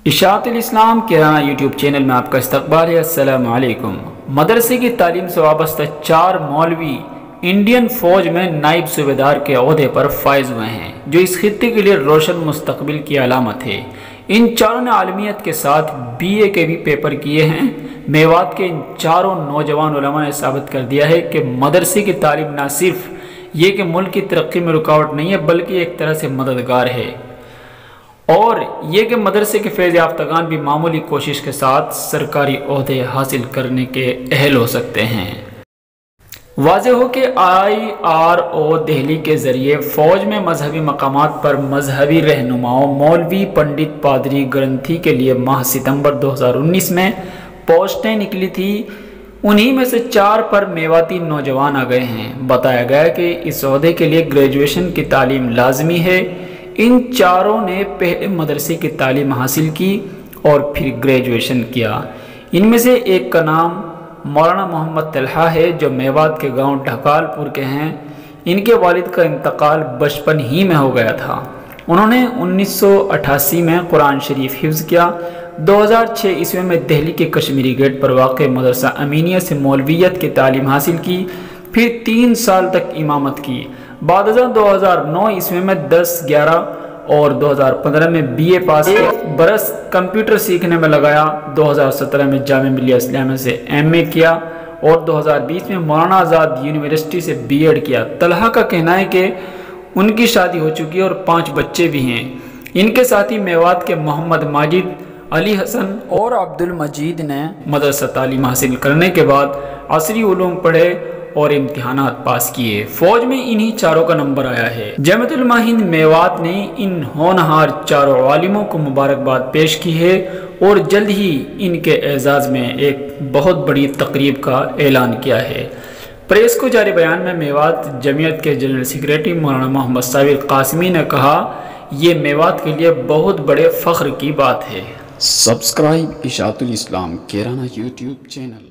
اشاعت الاسلام Kairana YouTube channel میں آپ کا استقبال ہے۔ السلام علیکم۔ مدرسے کی تعلیم سے وابستہ 4 مولوی انڈین فوج میں نائب صوبیدار کے عہدے پر فائز ہوئے ہیں، جو اس خطے کے لیے روشن مستقبل کی علامت ہے۔ ان چاروں نے عالمیت کے ساتھ BA کے بھی پیپر کیے ہیں۔ میوات کے ان چاروں نوجوان علماء نے ثابت کر دیا ہے کہ مدرسے کی تعلیم نہ صرف یہ کہ ملک کی ترقی میں رکاوٹ نہیں ہے، بلکہ ایک طرح سے مددگار ہے، اور یہ کہ مدرسے کے فیض یافتگان بھی معمولی کوشش کے ساتھ سرکاری عہدے حاصل کرنے کے اہل ہو سکتے ہیں۔ واضح ہو کہ IRO دہلی کے ذریعے فوج میں مذہبی مقامات پر مذہبی رہنماؤں، مولوی، پنڈت، پادری، گرنتھی کے لیے ماہ ستمبر 2019 میں پوسٹیں نکلی تھی۔ انہی میں سے 4 پر میواتی نوجوان آ گئے ہیں۔ بتایا گیا کہ اس عہدے کے لیے گریجویشن کی تعلیم لازمی ہے۔ ان چاروں نے پہلے مدرسے کی تعلیم حاصل کی اور پھر گریجویشن کیا۔ ان میں سے ایک کا نام مولانا محمد طلحہ ہے، جو میوات کے گاؤں ڈھکال پور کے ہیں۔ ان کے والد کا انتقال بچپن ہی میں ہو گیا تھا۔ انہوں نے 1988 میں قرآن شریف حفظ کیا۔ 2006 عیسوی میں دہلی کے کشمیری گیٹ پر واقع مدرسہ امینیہ سے مولویت کی تعلیم حاصل کی، پھر 3 سال تک امامت کی۔ بعد ازاں 2009 عیسوی میں 10، 11 اور 2015 میں BA پاس کیا۔ برس کمپیوٹر سیکھنے میں لگایا۔ 2017 میں جامعہ ملیہ اسلامیہ سے MA کیا اور 2020 میں مولانا آزاد یونیورسٹی سے B.Ed کیا۔ طلحہ کا کہنا ہے کہ ان کی شادی ہو چکی ہے اور 5 بچے بھی ہیں۔ ان کے ساتھی میوات کے محمد ماجد، علی حسن اور عبد المجید نے مدرسہ تعلیم حاصل کرنے کے بعد عصری علوم پڑھے اور امتحانات پاس کیے۔ فوج میں انہی چاروں کا نمبر آیا ہے۔ جامعۃ علماء ہند میوات نے ان ہونہار چاروں عالموں کو مبارکباد پیش کی ہے اور جلد ہی ان کے اعزاز میں ایک بہت بڑی تقریب کا اعلان کیا ہے۔ پریس کو جاری بیان میں میوات جمعیت کے جنرل سیکریٹری مولانا محمد صابر قاسمی نے کہا، یہ میوات کے لیے بہت بڑے فخر کی بات ہے۔ سبسکرائب اشاعت الاسلام کیرانہ یوٹیوب چینل۔